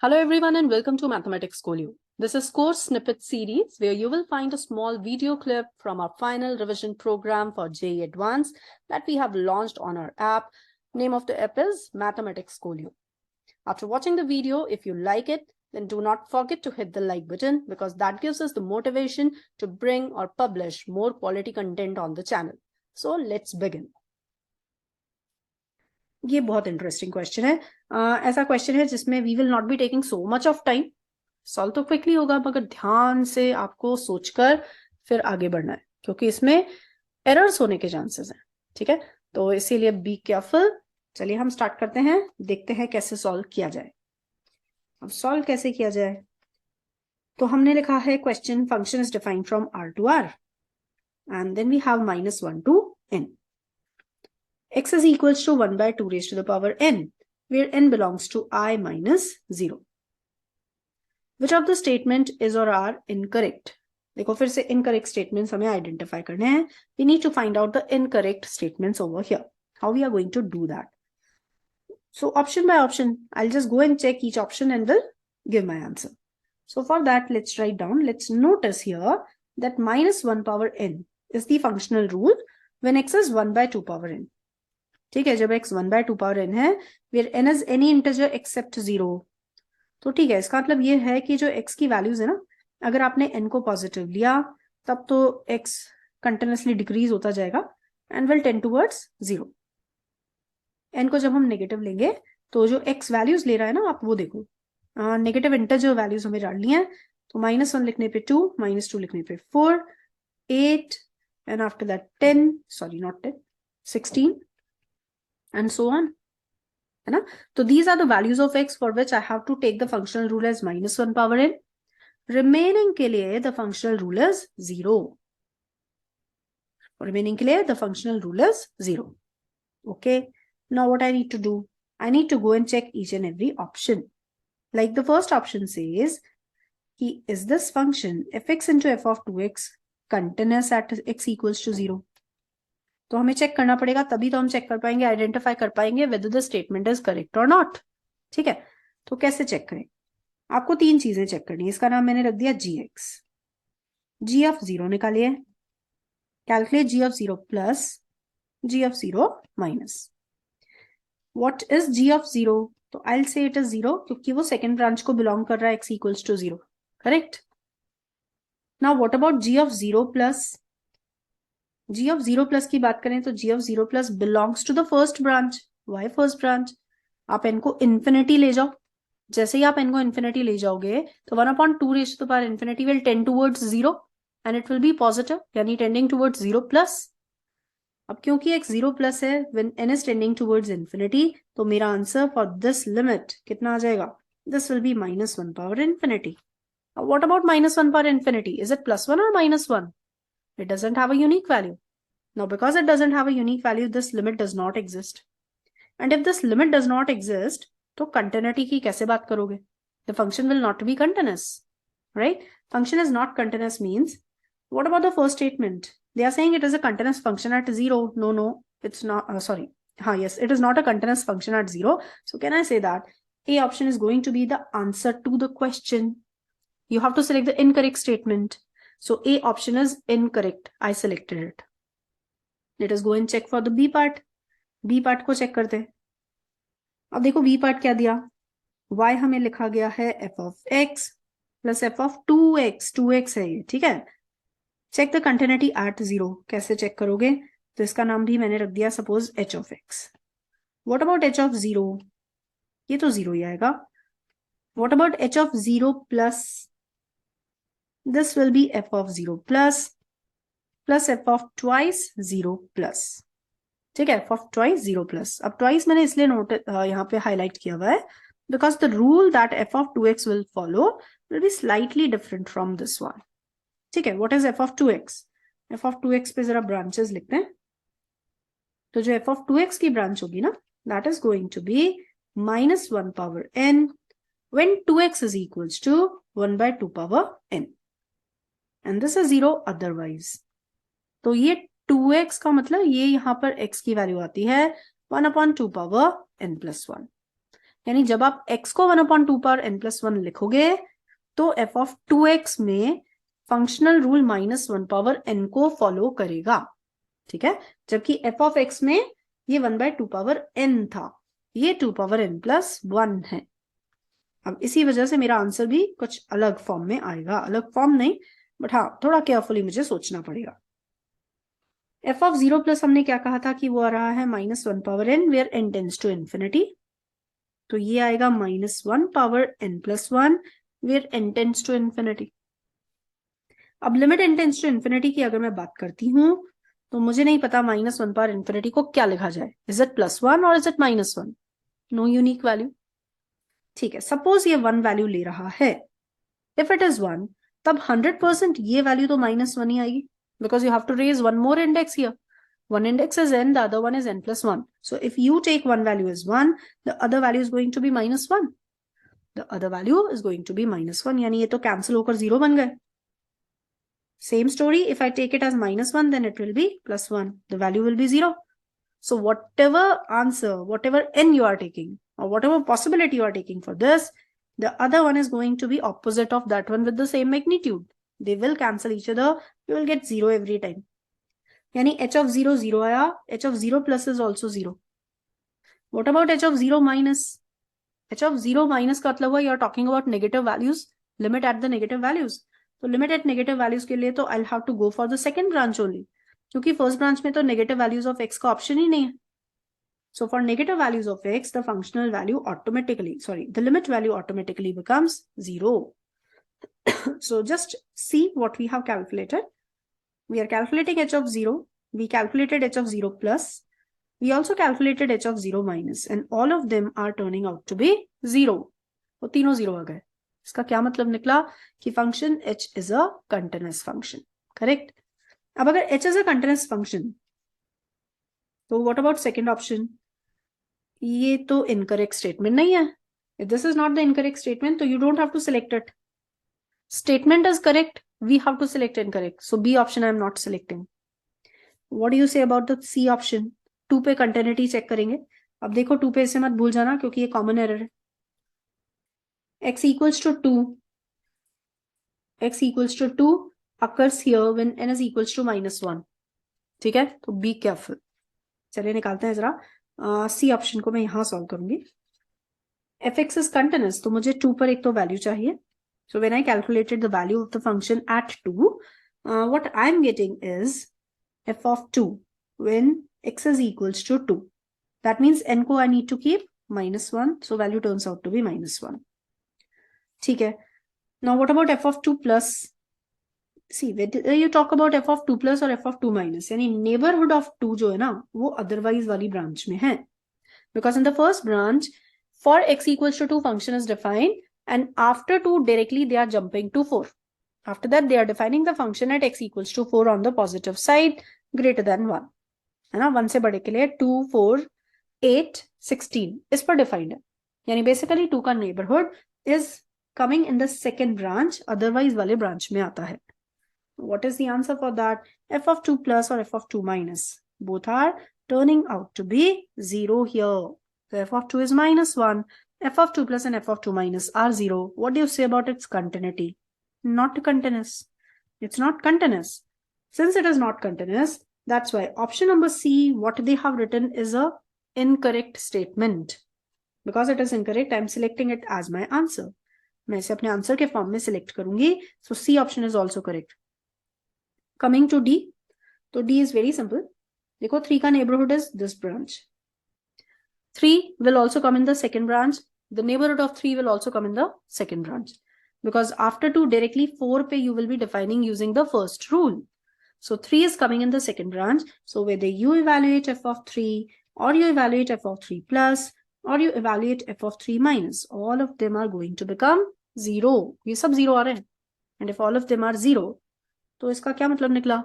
Hello everyone and welcome to Mathematics SCHOLEIO. This is course Snippet series where you will find a small video clip from our final revision program for JEE Advanced that we have launched on our app. Name of the app is Mathematics SCHOLEIO. After watching the video, if you like it, then do not forget to hit the like button because that gives us the motivation to bring or publish more quality content on the channel. So let's begin. ये बहुत interesting question है। ऐसा question है जिसमें we will not be taking so much of time. Solve तो quickly होगा मगर ध्यान से आपको सोचकर फिर आगे बढ़ना है क्योंकि इसमें एरर्स होने के चांसेस हैं। ठीक है, तो इसीलिए बी केयरफुल। चलिए हम स्टार्ट करते हैं, देखते हैं कैसे सॉल्व किया जाए। अब सॉल्व कैसे किया जाए, तो हमने लिखा है question function is defined from R to R and then we have -1 to n. X is equals to 1 by 2 raised to the power n, where n belongs to I minus 0. Which of the statement is or are incorrect? देखो फिर से incorrect statements हमें identify करने हैं. We need to find out the incorrect statements over here. How we are going to do that? So option by option, I'll just go and check each option and will give my answer. So for that, let's write down. Let's notice here that -1 power n is the functional rule when x is 1 by 2 power n. ठीक है, जब x 1 by 2 power n है, where n is any integer except 0, तो ठीक है, इसका मतलब ये है कि जो x की वैल्यूज है ना, अगर आपने n को पॉजिटिव लिया तब तो x कंटिन्यूसली डिक्रीज होता जाएगा and will tend towards 0। n को जब हम नेगेटिव लेंगे तो जो x वैल्यूज ले रहा है ना, आप वो देखो, नेगेटिव इंटीजर वैल्यूज हमें डालनी है, तो -1 लिखने पे 2, -2 लिखने पे 4, 8 and after that 10, sorry not 10, 16 and so on, है ना। तो these are the values of x for which I have to take the functional rule as -1 power n. Remaining के लिए the functional rule is 0. Remaining के लिए the functional rule is 0. Okay. Now what I need to do? I need to go and check each and every option. Like the first option says, is this function fx into f of 2x continuous at x equals to 0? तो हमें check करना पड़ेगा, तभी तो हम check कर पाएंगे, identify कर पाएंगे whether the statement is correct or not. ठीक है, तो कैसे चेक करें? आपको 3 चीजें चेक करनी है। इसका नाम मैंने रख दिया gx. g of 0 निकालिए, calculate g of 0 plus g of 0 minus. What is g of 0? तो I'll say it is 0 क्योंकि वो सेकेंड ब्रांच को बिलोंग कर रहा है x equals to 0. Correct. Now what about g of 0 plus? g of 0 plus की बात करें तो g of 0 plus belongs to the first branch. Why first branch? आप n को infinity ले जाओ, जैसे ही आप n को infinity ले जाओगे तो 1/2 raised to the power infinity will tend towards 0 and it will be positive, यानी tending towards 0 plus. अब क्योंकि x 0 plus है, when n is tending towards infinity, तो मेरा आंसर for this limit कितना आ जाएगा? This will be -1 power infinity. Now what about -1 power infinity? Is it +1 or -1? It doesn't have a unique value. Now, because it doesn't have a unique value, this limit does not exist. And if this limit does not exist, तो continuity की कैसे बात करोगे? The function will not be continuous, right? Function is not continuous means, what about the first statement? They are saying it is a continuous function at 0. No, it's not. Sorry. Yes, it is not a continuous function at 0. So can I say that A option is going to be the answer to the question? You have to select the incorrect statement. So A option is incorrect. I selected it. Let us go and check for the B part. B part को check करते हैं। अब देखो B part क्या दिया? Y हमें लिखा गया है f of x plus f of 2x. 2x है ये, ठीक है। Check the continuity at 0. कैसे चेक करोगे? तो इसका नाम भी मैंने रख दिया suppose h of x. What about h of 0? ये तो 0 ही आएगा. What about h of 0 plus? This will be f of 0 plus f of twice 0 plus. ठीक है, f of twice 0 plus. अब twice मैंने इसलिए नोट यहाँ पे हाईलाइट किया हुआ है because the rule that f of 2x will follow will be slightly different from this one. ठीक है, what is f of 2x? f of 2x पे जरा branches लिखते हैं। तो जो f of 2x की branch होगी ना, that is going to be -1 power n when 2x is equals to 1 by 2 power n. And this is 0 otherwise. तो ये 2x का मतलब ये यहाँ पर x की वैल्यू आती है 1/2 power n plus 1. यानी जब आप x को 1/2 पावर n + 1 लिखोगे तो f of 2x में फंक्शनल रूल -1 पावर n को फॉलो करेगा, ठीक है। जबकि f of x में ये 1/2 पावर n था, ये 2 पावर n + 1 है। अब इसी वजह से मेरा आंसर भी कुछ अलग फॉर्म में आएगा, अलग फॉर्म नहीं बट हाँ थोड़ा केयरफुली मुझे सोचना पड़ेगा। f of 0 प्लस हमने क्या कहा था कि वो आ रहा है -1 power n where n tends to infinity, तो ये आएगा -1 power n + 1 where n tends to infinity. अब limit n tends to infinity की अगर मैं बात करती हूँ तो मुझे नहीं पता -1 पावर इन्फिनिटी को क्या लिखा जाए, इज इट +1 और is it -1? No unique value, ठीक है। सपोज ये 1 वैल्यू ले रहा है, इफ इट इज 1 तब 100% ये वैल्यू तो -1 ही आएगी, because you have to raise one more index here. One index is n, the other one is n + 1. So if you take one value as 1, the other value is going to be -1. The other value is going to be -1. यानी ये तो cancel होकर 0 बन गए. Same story, if I take it as -1, then it will be +1. The value will be 0. So whatever answer, whatever n you are taking, or whatever possibility you are taking for this, the other one is going to be opposite of that one with the same magnitude. They will cancel each other. You will get 0 every time. यानी h of 0 0 आया, h of 0 plus is also 0. What about h of 0 minus? h of 0 minus का मतलब हुआ you are talking about negative values, limit at the negative values. तो limit at negative values के लिए तो I'll have to go for the second branch only, क्योंकि first branch में तो negative values of x का option ही नहीं है. So for negative values of x, the functional value automatically, the limit value automatically becomes 0. So just see what we have calculated. We are calculating h of 0. We calculated h of 0 plus. We also calculated h of 0 minus. And all of them are turning out to be 0. वो तीनों 0 आ गए. इसका क्या मतलब निकला कि function h is a continuous function. Correct? अब अगर h is a continuous function, तो what about second option? ये तो incorrect statement नहीं है. If this is not the incorrect statement, तो you don't have to select it. Statement is correct, we have to select incorrect. So B option I am not selecting. What do you say about the C option? 2 पे continuity check करेंगे. अब देखो 2 पे इसे मत भूल जाना क्योंकि ये common error है. X equals to 2. X equals to 2 occurs here when n is equals to -1. ठीक है, तो be careful. चलिए निकालते हैं जरा. C ऑप्शन को मैं यहाँ सॉल्व करूंगी. fx is continuous, तो मुझे 2 पर एक तो वैल्यू चाहिए. So when I calculated the value of the function at 2, what I'm getting is f of 2 when x is equals to 2. That means n को I need to keep -1, so value turns out to be -1. ठीक है. Now what about f of 2 plus? See, whether you talk about f of 2 plus or f of 2 minus, यानी neighborhood of 2 जो है ना, वो otherwise वाली branch में है. Because in the first branch, for x equals to 2 function is defined, and after 2 directly they are jumping to 4. After that they are defining the function at x equals to 4 on the positive side greater than 1. है ना, 1 से बड़े के लिए 2, 4, 8, 16 इस पर defined है. यानी बेसिकली 2 का neighbourhood is coming in the second branch, otherwise वाले ब्रांच में आता है. What is the answer for that? f of 2 plus or f of 2 minus? Both are turning out to be 0 here. So f of 2 is -1. F of 2 plus and f of 2 minus are 0. What do you say about its continuity? Not continuous. It's not continuous. Since it is not continuous, that's why option number C, what they have written is a incorrect statement. Because it is incorrect, I'm selecting it as my answer. मैं इसे अपने answer के form में select करूंगी. So C option is also correct. Coming to D, तो D is very simple. देखो 3 का neighborhood is this branch. 3 will also come in the second branch. The neighborhood of 3 will also come in the second branch. Because after 2 directly 4 pe you will be defining using the first rule. So 3 is coming in the second branch. So whether you evaluate f of 3 or you evaluate f of 3 plus or you evaluate f of 3 minus, all of them are going to become 0. ये सब 0 आ रहे हैं. And if all of them are 0, तो इसका क्या मतलब निकला?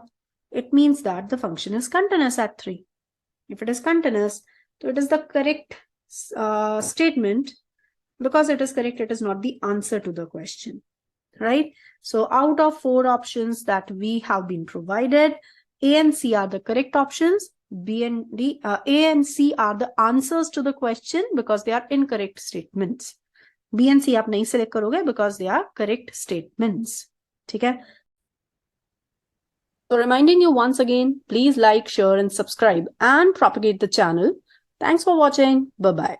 It means that the function is continuous at 3. If it is continuous, so it is the correct statement. Because it is correct, it is not the answer to the question, right? So out of 4 options that we have been provided, A and C are the correct options. B and D, A and C are the answers to the question because they are incorrect statements. B and C आप नहीं select करोगे because they are correct statements. ठीक है? So reminding you once again, please like, share and subscribe and propagate the channel. Thanks for watching. Bye-bye.